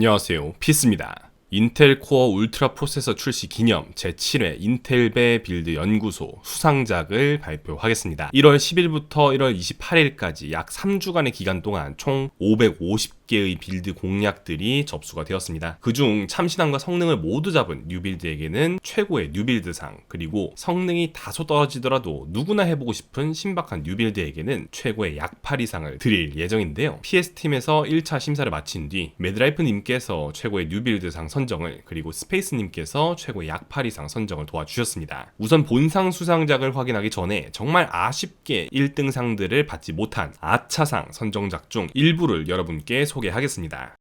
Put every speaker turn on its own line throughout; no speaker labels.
안녕하세요, 피스입니다. 인텔 코어 울트라 프로세서 출시 기념 제7회 인텔배 빌드 연구소 수상작을 발표하겠습니다. 1월 10일부터 1월 28일까지 약 3주간의 기간 동안 총 550개의 빌드 공략들이 접수가 되었습니다. 그중 참신함과 성능을 모두 잡은 뉴빌드에게는 최고의 뉴빌드상, 그리고 성능이 다소 떨어지더라도 누구나 해보고 싶은 신박한 뉴빌드에게는 최고의 약팔이상을 드릴 예정인데요. PS팀에서 1차 심사를 마친 뒤 매드라이프님께서 최고의 뉴빌드상 선정을, 그리고 스페이스님께서 최고의 약팔이상 선정을 도와주셨습니다. 우선 본상 수상작을 확인하기 전에 정말 아쉽게 1등상들을 받지 못한 아차상 선정작 중 일부를 여러분께 소개하겠습니다.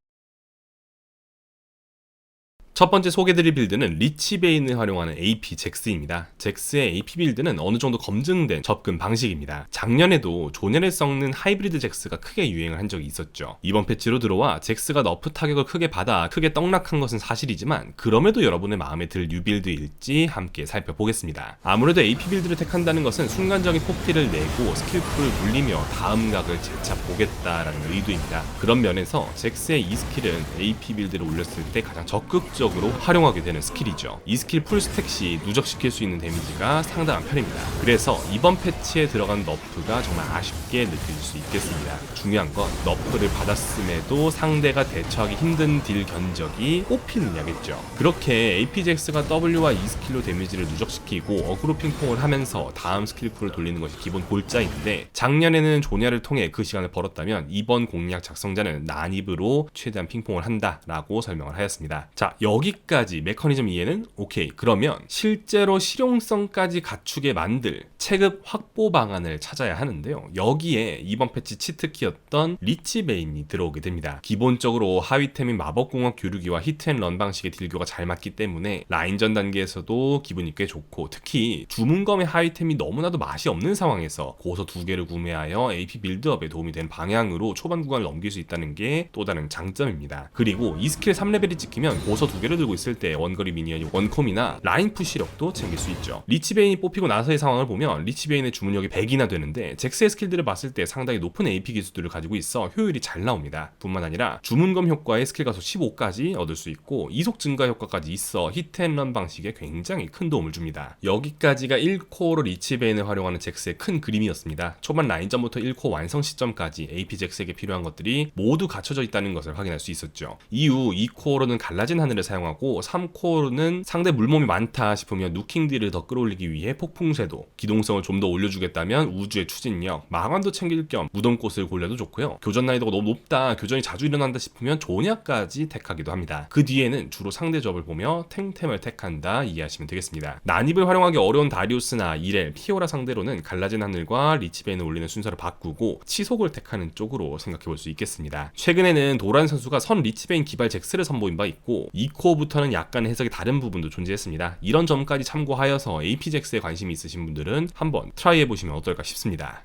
첫 번째 소개드릴 빌드는 리치베인을 활용하는 AP 잭스입니다. 잭스의 AP 빌드는 어느 정도 검증된 접근 방식입니다. 작년에도 조년을 썩는 하이브리드 잭스가 크게 유행을 한 적이 있었죠. 이번 패치로 들어와 잭스가 너프 타격을 크게 받아 크게 떡락한 것은 사실이지만 그럼에도 여러분의 마음에 들 뉴빌드일지 함께 살펴보겠습니다. 아무래도 AP 빌드를 택한다는 것은 순간적인 폭딜을 내고 스킬풀을 물리며 다음 각을 재차 보겠다라는 의도입니다. 그런 면에서 잭스의 이 스킬은 AP 빌드를 올렸을 때 가장 적극적으로 활용하게 되는 스킬이죠. 이 스킬 풀스택 시 누적시킬 수 있는 데미지가 상당한 편입니다. 그래서 이번 패치에 들어간 너프가 정말 아쉽게 느껴질 수 있겠습니다. 중요한 건 너프를 받았음에도 상대가 대처하기 힘든 딜 견적이 뽑히느냐겠죠. 그렇게 APJX가 W와 E 스킬로 데미지를 누적시키고 어그로 핑퐁을 하면서 다음 스킬 풀을 돌리는 것이 기본 골자인데, 작년에는 조냐를 통해 그 시간을 벌었다면 이번 공략 작성자는 난입으로 최대한 핑퐁을 한다라고 설명을 하였습니다. 자, 여기까지 메커니즘 이해는 오케이. 그러면 실제로 실용성까지 갖추게 만들 체급 확보 방안을 찾아야 하는데요. 여기에 이번 패치 치트키였던 리치베인이 들어오게 됩니다. 기본적으로 하위템인 마법공학 교류기와 히트앤런 방식의 딜교가 잘 맞기 때문에 라인전 단계에서도 기분이 꽤 좋고, 특히 주문검의 하위템이 너무나도 맛이 없는 상황에서 고서 2개를 구매하여 AP 빌드업에 도움이 되는 방향으로 초반 구간을 넘길 수 있다는 게 또 다른 장점입니다. 그리고 이 스킬 3레벨이 찍히면 고서 2개를 들고 있을 때 원거리 미니언이 원콤이나 라인 푸시력도 챙길 수 있죠. 리치베인이 뽑히고 나서의 상황을 보면 리치베인의 주문력이 100이나 되는데 잭스의 스킬들을 봤을 때 상당히 높은 AP 기술들을 가지고 있어 효율이 잘 나옵니다. 뿐만 아니라 주문검 효과에 스킬 가속 15까지 얻을 수 있고 이속 증가 효과까지 있어 히트앤런 방식에 굉장히 큰 도움을 줍니다. 여기까지가 1코어로 리치베인을 활용하는 잭스의 큰 그림이었습니다. 초반 라인전부터 1코어 완성 시점까지 AP 잭스에게 필요한 것들이 모두 갖춰져 있다는 것을 확인할 수 있었죠. 이후 2코어로는 갈라진 하늘을 사용하고 3코어로는 상대 물몸이 많다 싶으면 누킹딜을 더 끌어올리기 위해 폭풍쇄도, 기동성을 좀 더 올려주겠다면 우주의 추진력, 마관도 챙길 겸 무덤꽃을 골려도 좋고요. 교전 난이도가 너무 높다, 교전이 자주 일어난다 싶으면 조냐까지 택하기도 합니다. 그 뒤에는 주로 상대 조합을 보며 탱템을 택한다 이해하시면 되겠습니다. 난입을 활용하기 어려운 다리우스나 이렐, 피오라 상대로는 갈라진 하늘과 리치베인을 올리는 순서를 바꾸고 치속을 택하는 쪽으로 생각해볼 수 있겠습니다. 최근에는 도란 선수가 선 리치베인 기발 잭스를 선보인 바 있고 2코어부터는 약간의 해석이 다른 부분도 존재했습니다. 이런 점까지 참고하여서 APJX에 관심이 있으신 분들은 한번 트라이 해보시면 어떨까 싶습니다.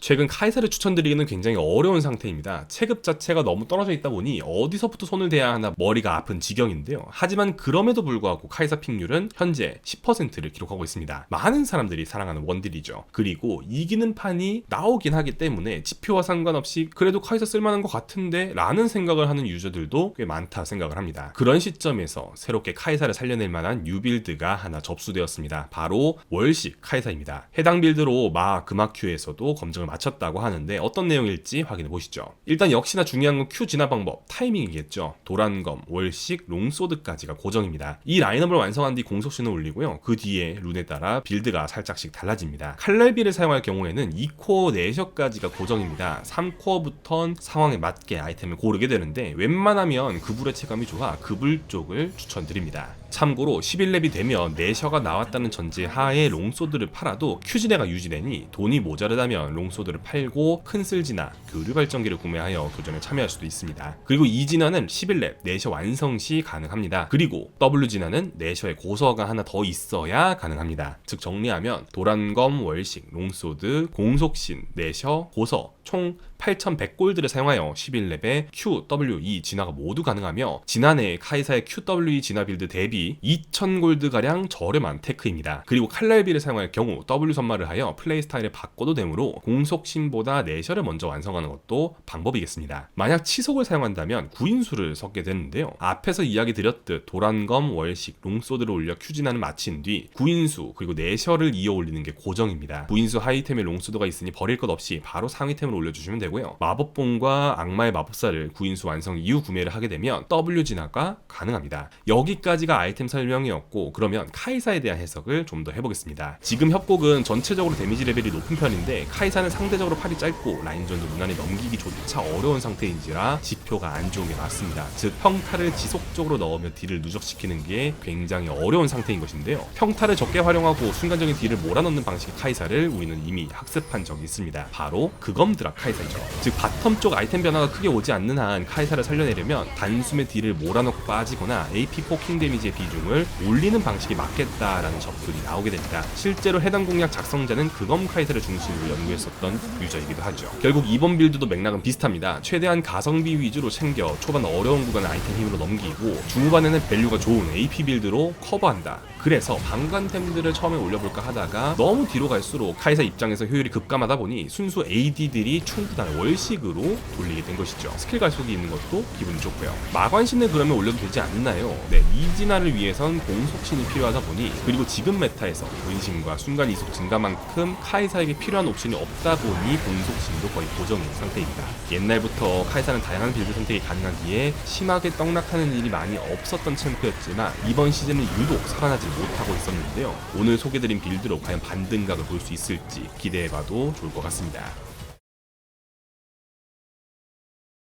최근 카이사를 추천드리기는 굉장히 어려운 상태입니다. 체급 자체가 너무 떨어져 있다 보니 어디서부터 손을 대야 하나 머리가 아픈 지경인데요. 하지만 그럼에도 불구하고 카이사 픽률은 현재 10%를 기록하고 있습니다. 많은 사람들이 사랑하는 원딜이죠. 그리고 이기는 판이 나오긴 하기 때문에 지표와 상관없이 그래도 카이사 쓸만한 것 같은데 라는 생각을 하는 유저들도 꽤 많다 생각을 합니다. 그런 시점에서 새롭게 카이사를 살려낼 만한 뉴빌드가 하나 접수되었습니다. 바로 월식 카이사입니다. 해당 빌드로 금화큐에서도 검증을 마쳤다고 하는데 어떤 내용일지 확인해 보시죠. 일단 역시나 중요한 건 Q 진화 방법, 타이밍이겠죠. 도란검, 월식, 롱소드까지가 고정입니다. 이 라인업을 완성한 뒤 공속신을 올리고요. 그 뒤에 룬에 따라 빌드가 살짝씩 달라집니다. 칼날비를 사용할 경우에는 2코어 4셔까지가 고정입니다. 3코어부턴 상황에 맞게 아이템을 고르게 되는데 웬만하면 그불의 체감이 좋아 그불 쪽을 추천드립니다. 참고로 11렙이 되면 내셔가 나왔다는 전제 하에 롱소드를 팔아도 큐진해가 유지되니 돈이 모자르다면 롱소드를 팔고 큰 쓸지나 교류 발전기를 구매하여 교전에 참여할 수도 있습니다. 그리고 이 진화는 11렙 내셔 완성 시 가능합니다. 그리고 W 진화는 내셔의 고서가 하나 더 있어야 가능합니다. 즉 정리하면 도란검, 월식, 롱소드, 공속신, 내셔, 고서 총 8,100골드를 사용하여 11렙의 QWE 진화가 모두 가능하며 지난해 카이사의 QWE 진화 빌드 대비 2,000골드가량 저렴한 테크입니다. 그리고 칼날비를 사용할 경우 W 선마를 하여 플레이 스타일을 바꿔도 되므로 공속신보다 내셔를 먼저 완성하는 것도 방법이겠습니다. 만약 치속을 사용한다면 구인수를 섞게 되는데요. 앞에서 이야기 드렸듯 도란검, 월식, 롱소드를 올려 큐진화는 마친 뒤 구인수 그리고 내셔를 이어 올리는 게 고정입니다. 구인수 하이템에 롱소드가 있으니 버릴 것 없이 바로 상위템을 올려주시면 되고요. 마법봉과 악마의 마법사를 구인수 완성 이후 구매를 하게 되면 W 진화가 가능합니다. 여기까지가 아이템 설명이었고, 그러면 카이사에 대한 해석을 좀 더 해보겠습니다. 지금 협곡은 전체적으로 데미지 레벨이 높은 편인데 카이사는 상대적으로 팔이 짧고 라인전도 무난히 넘기기조차 어려운 상태인지라 지표가 안 좋은 게 맞습니다. 즉 평타를 지속적으로 넣으며 딜을 누적시키는 게 굉장히 어려운 상태인 것인데요. 평타를 적게 활용하고 순간적인 딜을 몰아넣는 방식의 카이사를 우리는 이미 학습한 적이 있습니다. 바로 그검드라 카이사이죠. 즉 바텀 쪽 아이템 변화가 크게 오지 않는 한 카이사를 살려내려면 단숨에 딜을 몰아넣고 빠지거나 AP 포킹 데미지의 비중을 올리는 방식이 맞겠다라는 접근이 나오게 됩니다. 실제로 해당 공략 작성자는 그검 카이사를 중심으로 연구했었던 유저이기도 하죠. 결국 이번 빌드도 맥락은 비슷합니다. 최대한 가성비 위주로 챙겨 초반 어려운 구간을 아이템 힘으로 넘기고 중후반에는 밸류가 좋은 AP 빌드로 커버한다. 그래서 방관템들을 처음에 올려볼까 하다가 너무 뒤로 갈수록 카이사 입장에서 효율이 급감하다 보니 순수 AD들이 충분한 월식으로 돌리게 된 것이죠. 스킬 가속이 있는 것도 기분이 좋고요. 마관신을 그러면 올려도 되지 않나요? 네, 이 진화를 위해선 공속신이 필요하다 보니, 그리고 지금 메타에서 은신과 순간 이속 증가만큼 카이사에게 필요한 옵션이 없다 보니 공속신도 거의 고정인 상태입니다. 옛날부터 카이사는 다양한 빌드 선택이 가능하기에 심하게 떡락하는 일이 많이 없었던 챔프였지만 이번 시즌은 유독 살아나지 못하고 있었는데요. 오늘 소개드린 빌드로 과연 반등각을 볼 수 있을지 기대해봐도 좋을 것 같습니다.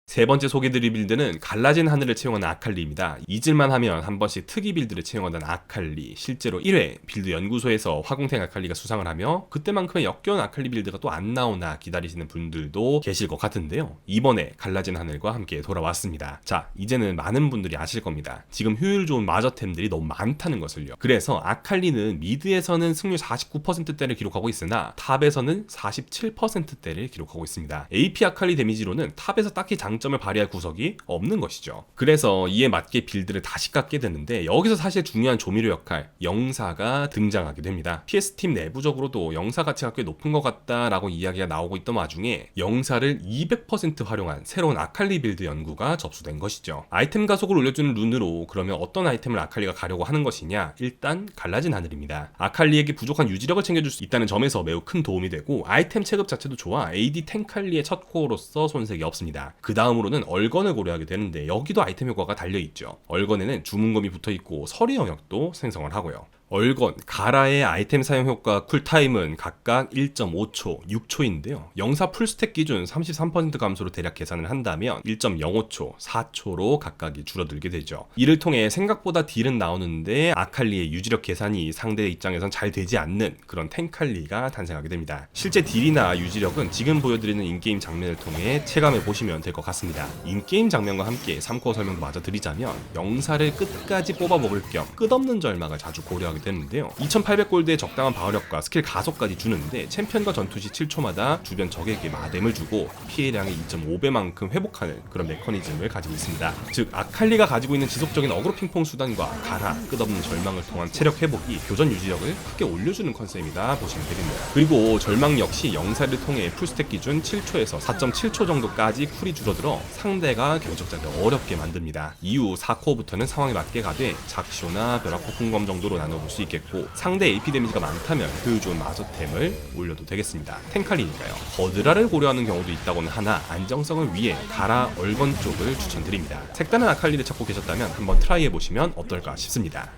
세 번째 소개드릴 빌드는 갈라진 하늘을 채용하는 아칼리입니다. 잊을만 하면 한 번씩 특이 빌드를 채용하던 아칼리, 실제로 1회 빌드 연구소에서 화공탱 아칼리가 수상을 하며 그때만큼의 역겨운 아칼리 빌드가 또 안 나오나 기다리시는 분들도 계실 것 같은데요. 이번에 갈라진 하늘과 함께 돌아왔습니다. 자, 이제는 많은 분들이 아실 겁니다. 지금 효율 좋은 마저템들이 너무 많다는 것을요. 그래서 아칼리는 미드에서는 승률 49%대를 기록하고 있으나 탑에서는 47%대를 기록하고 있습니다. AP 아칼리 데미지로는 탑에서 딱히 장점을 발휘할 구석이 없는 것이죠. 그래서 이에 맞게 빌드를 다시 깎게 되는데 여기서 사실 중요한 조미료 역할, 영사가 등장하게 됩니다. PS팀 내부적으로도 영사 가치가 꽤 높은 것 같다라고 이야기가 나오고 있던 와중에 영사를 200% 활용한 새로운 아칼리 빌드 연구가 접수된 것이죠. 아이템 가속을 올려주는 룬으로 그러면 어떤 아이템을 아칼리가 가려고 하는 것이냐? 일단 갈라진 하늘입니다. 아칼리에게 부족한 유지력을 챙겨줄 수 있다는 점에서 매우 큰 도움이 되고 아이템 체급 자체도 좋아 AD 탱칼리의 첫 코어로서 손색이 없습니다. 그 다음으로는 얼건을 고려하게 되는데 여기도 아이템 효과가 달려있죠. 얼건에는 주문검이 붙어있고 서리 영역도 생성을 하고요. 얼건, 가라의 아이템 사용 효과 쿨타임은 각각 1.5초, 6초인데요. 영사 풀스택 기준 33% 감소로 대략 계산을 한다면 1.05초, 4초로 각각이 줄어들게 되죠. 이를 통해 생각보다 딜은 나오는데 아칼리의 유지력 계산이 상대 입장에선 잘 되지 않는 그런 탱칼리가 탄생하게 됩니다. 실제 딜이나 유지력은 지금 보여드리는 인게임 장면을 통해 체감해 보시면 될 것 같습니다. 인게임 장면과 함께 3코어 설명도 마저 드리자면 영사를 끝까지 뽑아 먹을 겸 끝없는 절망을 자주 고려하게 되는데요. 2800골드의 적당한 방어력과 스킬 가속까지 주는데 챔피언과 전투 시 7초마다 주변 적에게 마뎀을 주고 피해량의 2.5배만큼 회복하는 그런 메커니즘을 가지고 있습니다. 즉 아칼리가 가지고 있는 지속적인 어그로 핑퐁 수단과 가라, 끝없는 절망을 통한 체력 회복이 교전 유지력을 크게 올려주는 컨셉이다 보시면 되겠네요. 그리고 절망 역시 영사를 통해 풀스택 기준 7초에서 4.7초 정도까지 쿨이 줄어들어 상대가 경적자를 어렵게 만듭니다. 이후 4코어부터는 상황에 맞게 가되 작쇼나 벼락폭풍검 정도로 나눠볼 수 있겠고 상대 AP 데미지가 많다면 효율 좋은 마저템을 올려도 되겠습니다. 탱칼리니까요. 버드라를 고려하는 경우도 있다고는 하나 안정성을 위해 가라, 얼건 쪽을 추천드립니다. 색다른 아칼리를 찾고 계셨다면 한번 트라이해보시면 어떨까 싶습니다.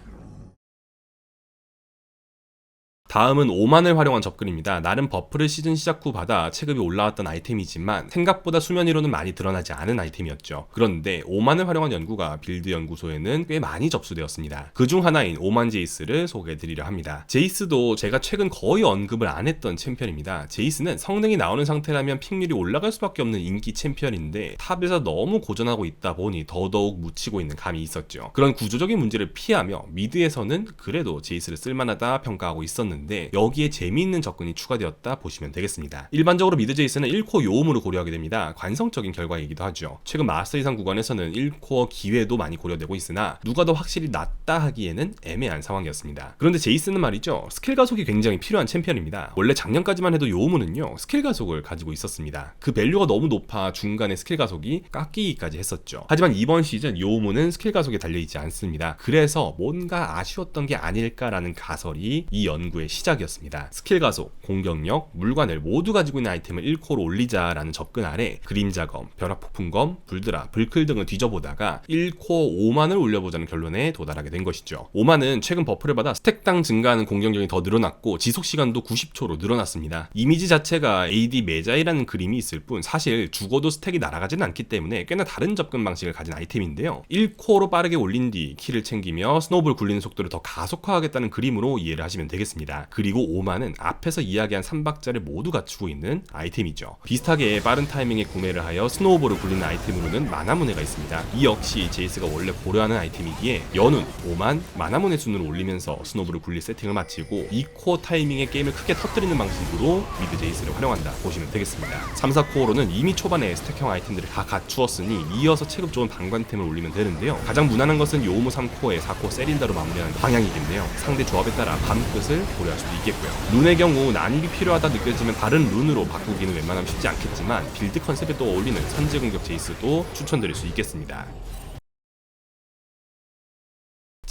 다음은 오만을 활용한 접근입니다. 나름 버프를 시즌 시작 후 받아 체급이 올라왔던 아이템이지만 생각보다 수면 위로는 많이 드러나지 않은 아이템이었죠. 그런데 오만을 활용한 연구가 빌드 연구소에는 꽤 많이 접수되었습니다. 그중 하나인 오만 제이스를 소개해드리려 합니다. 제이스도 제가 최근 거의 언급을 안 했던 챔피언입니다. 제이스는 성능이 나오는 상태라면 픽률이 올라갈 수밖에 없는 인기 챔피언인데 탑에서 너무 고전하고 있다 보니 더더욱 묻히고 있는 감이 있었죠. 그런 구조적인 문제를 피하며 미드에서는 그래도 제이스를 쓸만하다 평가하고 있었는데 있는데 여기에 재미있는 접근이 추가되었다 보시면 되겠습니다. 일반적으로 미드 제이스는 1코어 요음으로 고려하게 됩니다. 관성적인 결과이기도 하죠. 최근 마스터 이상 구간에서는 1코어 기회도 많이 고려되고 있으나 누가 더 확실히 낫다 하기에는 애매한 상황이었습니다. 그런데 제이스는 말이죠, 스킬 가속이 굉장히 필요한 챔피언입니다. 원래 작년까지만 해도 요음은요 스킬 가속을 가지고 있었습니다. 그 밸류가 너무 높아 중간에 스킬 가속이 깎이기까지 했었죠. 하지만 이번 시즌 요음은 스킬 가속에 달려있지 않습니다. 그래서 뭔가 아쉬웠던 게 아닐까라는 가설이 이 연구의 시작이었습니다. 스킬 가속, 공격력, 물관을 모두 가지고 있는 아이템을 1코어로 올리자라는 접근 아래 그림자검, 벼락폭풍검, 불드라, 불클 등을 뒤져보다가 1코어 5만을 올려보자는 결론에 도달하게 된 것이죠. 5만은 최근 버프를 받아 스택당 증가하는 공격력이 더 늘어났고 지속시간도 90초로 늘어났습니다. 이미지 자체가 AD 매자이라는 그림이 있을 뿐 사실 죽어도 스택이 날아가지는 않기 때문에 꽤나 다른 접근 방식을 가진 아이템인데요. 1코어로 빠르게 올린 뒤 키를 챙기며 스노우볼 굴리는 속도를 더 가속화하겠다는 그림으로 이해를 하시면 되겠습니다. 그리고 5만은 앞에서 이야기한 3박자를 모두 갖추고 있는 아이템이죠. 비슷하게 빠른 타이밍에 구매를 하여 스노우볼을 굴리는 아이템으로는 마나문해가 있습니다. 이 역시 제이스가 원래 고려하는 아이템이기에 연운, 5만, 마나문해 순으로 올리면서 스노우볼을 굴릴 세팅을 마치고 2코어 타이밍에 게임을 크게 터뜨리는 방식으로 미드 제이스를 활용한다 보시면 되겠습니다. 3, 4코어로는 이미 초반에 스택형 아이템들을 다 갖추었으니 이어서 체급 좋은 방관템을 올리면 되는데요. 가장 무난한 것은 요무 3코어에 4코어 세린다로 마무리하는 방향이겠네요. 상대 조합에 따라 밤끝을 고려할 수도 있겠고요. 룬의 경우 난입이 필요하다 느껴지면 다른 룬으로 바꾸기는 웬만하면 쉽지 않겠지만 빌드 컨셉에 또 어울리는 선제 공격 제이스도 추천드릴 수 있겠습니다.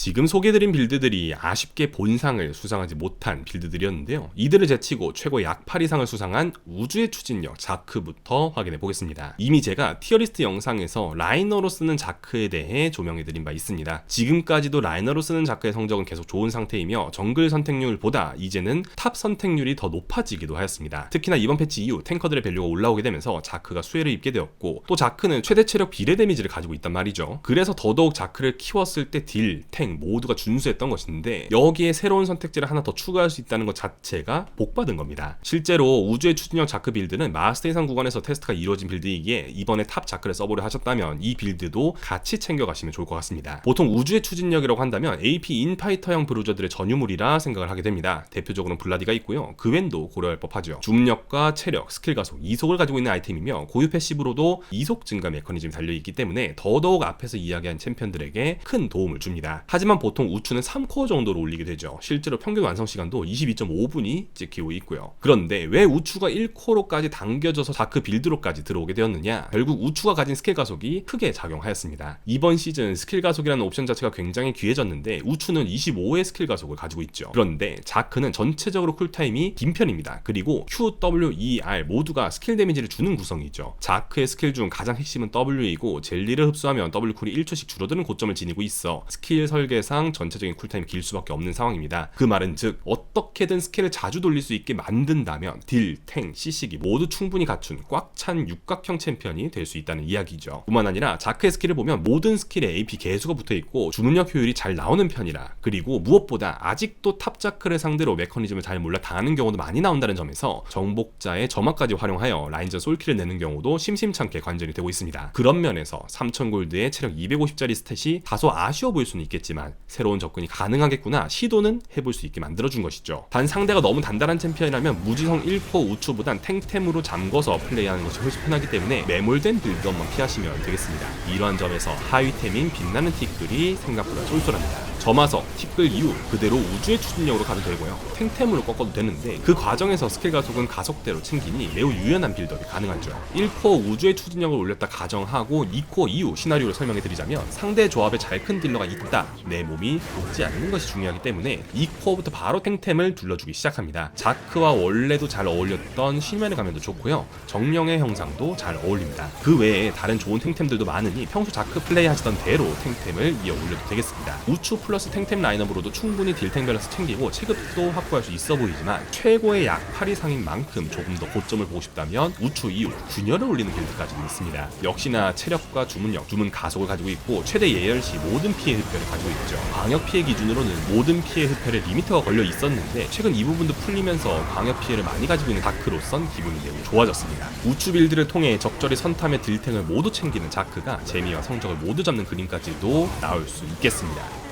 지금 소개드린 빌드들이 아쉽게 본상을 수상하지 못한 빌드들이었는데요. 이들을 제치고 최고 약8 이상을 수상한 우주의 추진력 자크부터 확인해 보겠습니다. 이미 제가 티어리스트 영상에서 라이너로 쓰는 자크에 대해 조명해드린 바 있습니다. 지금까지도 라이너로 쓰는 자크의 성적은 계속 좋은 상태이며 정글 선택률보다 이제는 탑 선택률이 더 높아지기도 하였습니다. 특히나 이번 패치 이후 탱커들의 밸류가 올라오게 되면서 자크가 수혜를 입게 되었고 또 자크는 최대 체력 비례 데미지를 가지고 있단 말이죠. 그래서 더더욱 자크를 키웠을 때 딜, 탱 모두가 준수했던 것인데 여기에 새로운 선택지를 하나 더 추가할 수 있다는 것 자체가 복받은 겁니다. 실제로 우주의 추진력 자크 빌드는 마스터 이상 구간에서 테스트가 이루어진 빌드이기에 이번에 탑 자크를 써보려 하셨다면 이 빌드도 같이 챙겨가시면 좋을 것 같습니다. 보통 우주의 추진력이라고 한다면 AP 인파이터형 브루저들의 전유물이라 생각을 하게 됩니다. 대표적으로는 블라디가 있고요. 그웬도 고려할 법하죠. 주문력과 체력, 스킬 가속, 이속을 가지고 있는 아이템이며 고유 패시브로도 이속 증가 메커니즘이 달려있기 때문에 더더욱 앞에서 이야기한 챔피언들에게 큰 도움을 줍니다. 하지만 보통 우추는 3코어 정도로 올리게 되죠. 실제로 평균 완성 시간도 22.5분이 찍히고 있고요. 그런데 왜 우추가 1코어로까지 당겨져서 자크 빌드로까지 들어오게 되었느냐? 결국 우추가 가진 스킬 가속이 크게 작용하였습니다. 이번 시즌 스킬 가속이라는 옵션 자체가 굉장히 귀해졌는데 우추는 25의 스킬 가속을 가지고 있죠. 그런데 자크는 전체적으로 쿨타임이 긴 편입니다. 그리고 Q, W, E, R 모두가 스킬 데미지를 주는 구성이죠. 자크의 스킬 중 가장 핵심은 W이고 젤리를 흡수하면 W 쿨이 1초씩 줄어드는 고점을 지니고 있어 스킬 설계상 전체적인 쿨타임이 길 수밖에 없는 상황입니다. 그 말은 즉 어떻게든 스킬을 자주 돌릴 수 있게 만든다면 딜, 탱, CC기 모두 충분히 갖춘 꽉 찬 육각형 챔피언이 될 수 있다는 이야기죠. 뿐만 아니라 자크의 스킬을 보면 모든 스킬에 AP 개수가 붙어있고 주문력 효율이 잘 나오는 편이라, 그리고 무엇보다 아직도 탑 자크를 상대로 메커니즘을 잘 몰라 당하는 경우도 많이 나온다는 점에서 정복자의 점화까지 활용하여 라인전 솔킬을 내는 경우도 심심찮게 관전이 되고 있습니다. 그런 면에서 3000골드에 체력 250짜리 스탯이 다소 아쉬워 보일 수는 있겠지만 새로운 접근이 가능하겠구나 시도는 해볼 수 있게 만들어준 것이죠. 단 상대가 너무 단단한 챔피언이라면 무지성 1코어 우추보단 탱템으로 잠궈서 플레이하는 것이 훨씬 편하기 때문에 매몰된 빌드업만 피하시면 되겠습니다. 이러한 점에서 하위템인 빛나는 티끌이 생각보다 쏠쏠합니다. 점화석, 티끌 이후 그대로 우주의 추진력으로 가도 되고요. 탱템으로 꺾어도 되는데 그 과정에서 스킬 가속은 가속대로 챙기니 매우 유연한 빌드업이 가능하죠. 1코어 우주의 추진력을 올렸다 가정하고 2코어 이후 시나리오를 설명해드리자면 상대 조합에 잘 큰 딜러가 있다, 내 몸이 녹지 않는 것이 중요하기 때문에 2코어부터 바로 탱템을 둘러주기 시작합니다. 자크와 원래도 잘 어울렸던 심연의 가면도 좋고요. 정령의 형상도 잘 어울립니다. 그 외에 다른 좋은 탱템들도 많으니 평소 자크 플레이 하시던 대로 탱템을 이어 올려도 되겠습니다. 우추 플러스 탱템 라인업으로도 충분히 딜탱 밸런스 챙기고 체급도 확보할 수 있어 보이지만 최고의 약 8 이상인 만큼 조금 더 고점을 보고 싶다면 우추 이후 균열을 올리는 빌드까지는 있습니다. 역시나 체력과 주문력, 주문 가속을 가지고 있고 최대 예열 시 모든 피해 흡혈을 가지고 있죠. 광역 피해 기준으로는 모든 피해 흡혈에 리미터가 걸려 있었는데 최근 이 부분도 풀리면서 광역 피해를 많이 가지고 있는 자크로선 기분이 매우 좋아졌습니다. 우추 빌드를 통해 적절히 선탐의 딜탱을 모두 챙기는 자크가 재미와 성적을 모두 잡는 그림까지도 나올 수 있겠습니다.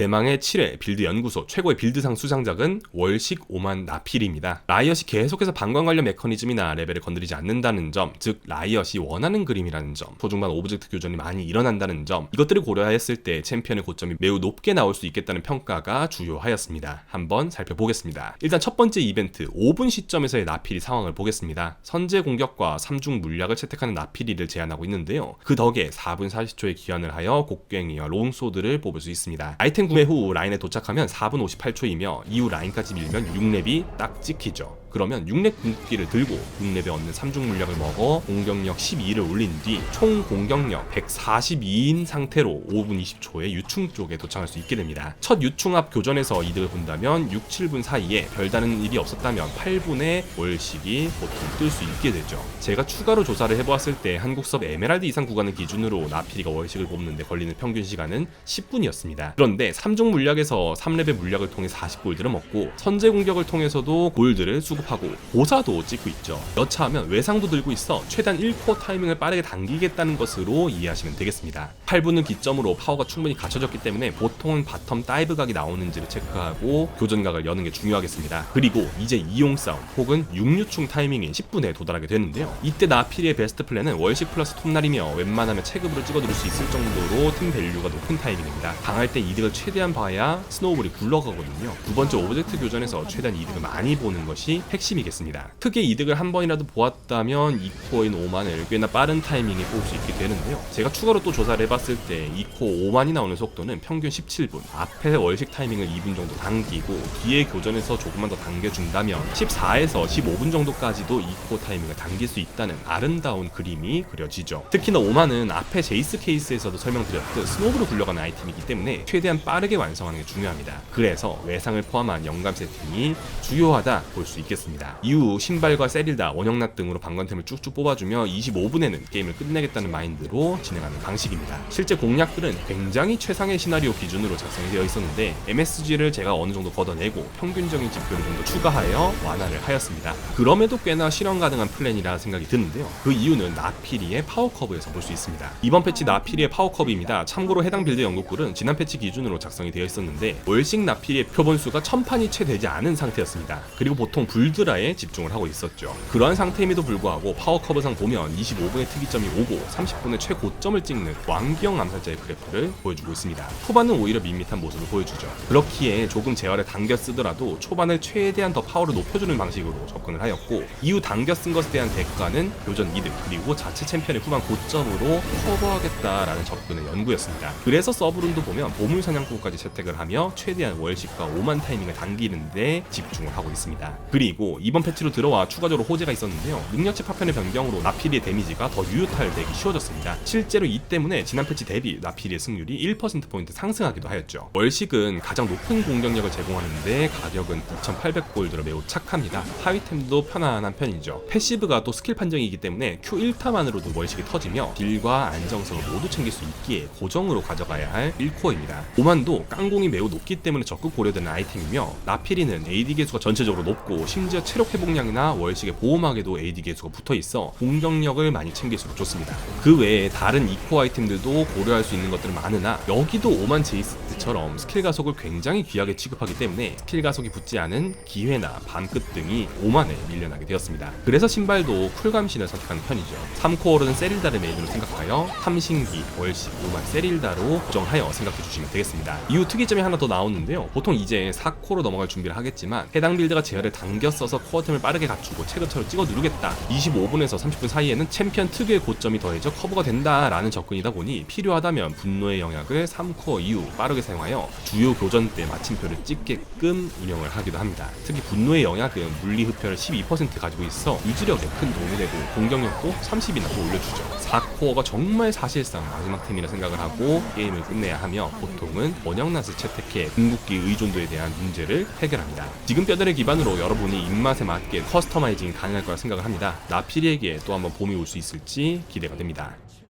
대망의 7회 빌드 연구소 최고의 빌드상 수상작은 월식 오만 나필입니다. 라이엇이 계속해서 방관 관련 메커니즘이나 레벨을 건드리지 않는다는 점, 즉 라이엇이 원하는 그림이라는 점, 초중반 오브젝트 교전이 많이 일어난다는 점, 이것들을 고려하였을 때 챔피언의 고점이 매우 높게 나올 수 있겠다는 평가가 주요하였습니다. 한번 살펴보겠습니다. 일단 첫 번째 이벤트 5분 시점에서의 나필이 상황을 보겠습니다. 선제 공격과 3중 물약을 채택하는 나필이를 제한하고 있는데요. 그 덕에 4분 40초의 기한을 하여 곡괭이와 롱소드를 뽑을 수 있습니다. 아이템 구매 후 라인에 도착하면 4분 58초이며 이후 라인까지 밀면 6렙이 딱 찍히죠. 그러면 6렙 궁극기를 들고 6렙에 얻는 3중 물약을 먹어 공격력 12를 올린 뒤 총 공격력 142인 상태로 5분 20초에 유충 쪽에 도착할 수 있게 됩니다. 첫 유충 앞 교전에서 이득을 본다면 6, 7분 사이에 별다른 일이 없었다면 8분에 월식이 보통 뜰 수 있게 되죠. 제가 추가로 조사를 해보았을 때 한국 서버 에메랄드 이상 구간을 기준으로 나필이가 월식을 뽑는데 걸리는 평균 시간은 10분이었습니다. 그런데 3중 물약에서 3렙의 물약을 통해 40골드를 먹고 선제 공격을 통해서도 골드를 수급하고 보사도 찍고 있죠. 여차하면 외상도 들고 있어 최대한 1코어 타이밍을 빠르게 당기겠다는 것으로 이해하시면 되겠습니다. 8분을 기점으로 파워가 충분히 갖춰졌기 때문에 보통은 바텀 다이브 각이 나오는지를 체크하고 교전각을 여는 게 중요하겠습니다. 그리고 이제 이용 싸움 혹은 6유충 타이밍인 10분에 도달하게 되는데요. 이때 나필이의 베스트 플랜은 월식 플러스 톱날이며 웬만하면 체급으로 찍어두를 수 있을 정도로 팀 밸류가 높은 타이밍입니다. 당할 때 이득을 최대한 봐야 스노우볼이 굴러가거든요. 두 번째 오브젝트 교전에서 최대한 이득을 많이 보는 것이 핵심이겠습니다. 크게 이득을 한 번이라도 보았다면 2코어인 5만을 꽤나 빠른 타이밍에 뽑을 수 있게 되는데요. 제가 추가로 또 조사를 해봤을 때 2코어 5만이 나오는 속도는 평균 17분, 앞에 월식 타이밍을 2분 정도 당기고 뒤에 교전에서 조금만 더 당겨준다면 14에서 15분 정도까지도 2코어 타이밍을 당길 수 있다는 아름다운 그림이 그려지죠. 특히나 5만은 앞에 제이스 케이스에서도 설명드렸듯 스노우로 굴러가는 아이템이기 때문에 최대한 빠르게 완성하는 게 중요합니다. 그래서 외상을 포함한 영감 세팅이 주요하다 볼 수 있겠습니다. 이후 신발과 세릴다, 원형낫 등으로 방관템을 쭉쭉 뽑아주며 25분에는 게임을 끝내겠다는 마인드로 진행하는 방식입니다. 실제 공략들은 굉장히 최상의 시나리오 기준으로 작성이 되어 있었는데 MSG를 제가 어느 정도 걷어내고 평균적인 지표를 좀 더 추가하여 완화를 하였습니다. 그럼에도 꽤나 실현 가능한 플랜이라 생각이 드는데요. 그 이유는 나필이의 파워커브에서 볼 수 있습니다. 이번 패치 나필이의 파워커브입니다. 참고로 해당 빌드 연구글은 지난 패치 기준으로 작성이 되어 있었는데 월식 나필이의 표본수가 1000판이 채 되지 않은 상태였습니다. 그리고 보통 불드라에 집중을 하고 있었죠. 그러한 상태임에도 불구하고 파워커브상 보면 25분의 특이점이 오고 30분의 최고점을 찍는 왕기형 암살자의 그래프를 보여주고 있습니다. 초반은 오히려 밋밋한 모습을 보여주죠. 그렇기에 조금 재활을 당겨 쓰더라도 초반을 최대한 더 파워를 높여주는 방식으로 접근을 하였고 이후 당겨 쓴 것에 대한 대가는 교전 이득 그리고 자체 챔피언의 후반 고점으로 커버하겠다라는 접근의 연구였습니다. 그래서 서브룬도 보면 보물 사냥꾼까지 채택을 하며 최대한 월식과 5만 타이밍을 당기는데 집중을 하고 있습니다. 그리고 이번 패치로 들어와 추가적으로 호재가 있었는데요. 능력치 파편의 변경으로 나필이의 데미지가 더 유효타율되기 쉬워졌습니다. 실제로 이 때문에 지난 패치 대비 나필이의 승률이 1%포인트 상승하기도 하였죠. 월식은 가장 높은 공격력을 제공하는데 가격은 9,800골드로 매우 착합니다. 하위템도 편안한 편이죠. 패시브가 또 스킬 판정이기 때문에 Q 1타만으로도 월식이 터지며 딜과 안정성을 모두 챙길 수 있기에 고정으로 가져가야 할 1코어입니다. 5만도 깡공이 매우 높기 때문에 적극 고려되는 아이템이며 나필이는 AD 개수가 전체적으로 높고 심지어 체력 회복량이나 월식의 보호막에도 AD 개수가 붙어있어 공격력을 많이 챙길수록 좋습니다. 그 외에 다른 2코어 아이템들도 고려할 수 있는 것들은 많으나 여기도 5만 제이스트처럼 스킬 가속을 굉장히 귀하게 취급하기 때문에 스킬 가속이 붙지 않은 기회나 밤끝 등이 5만에 밀려나게 되었습니다. 그래서 신발도 쿨감신을 선택하는 편이죠. 3코어로는 세릴다를 메인으로 생각하여 탐신기, 월식, 5만 세릴다로 고정하여 생각해 주시면 되겠습니다. 이후 특이점이 하나 더 나오는데요. 보통 이제 4코어로 넘어갈 준비를 하겠지만 해당 빌드가 제어를 당겨 써서 코어템을 빠르게 갖추고 체급차로 찍어 누르겠다. 25분에서 30분 사이에는 챔피언 특유의 고점이 더해져 커버가 된다라는 접근이다 보니 필요하다면 분노의 영약을 3코어 이후 빠르게 사용하여 주요 교전 때 마침표를 찍게끔 운영을 하기도 합니다. 특히 분노의 영약은 물리 흡혈을 12% 가지고 있어 유지력에 큰 도움이 되고 공격력도 30이나 더 올려주죠. 4코어가 정말 사실상 마지막 템이라 생각을 하고 게임을 끝내야 하며 보통은 원형낫을 채택해 궁극기 의존도에 대한 문제를 해결합니다. 지금 뼈들의 기반으로 여러분이 입맛에 맞게 커스터마이징이 가능할 거라 생각을 합니다. 나필이에게 또 한번 봄이 올 수 있을지 기대가 됩니다.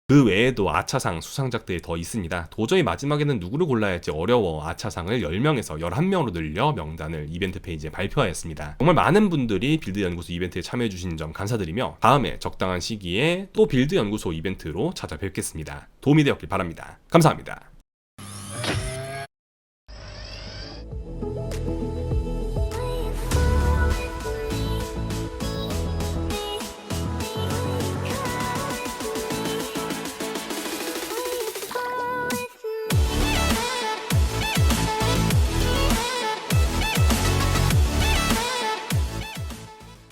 그 외에도 아차상 수상작들이 더 있습니다. 도저히 마지막에는 누구를 골라야 할지 어려워 아차상을 10명에서 11명으로 늘려 명단을 이벤트 페이지에 발표하였습니다. 정말 많은 분들이 빌드 연구소 이벤트에 참여해주신 점 감사드리며 다음에 적당한 시기에 또 빌드 연구소 이벤트로 찾아뵙겠습니다. 도움이 되었길 바랍니다. 감사합니다.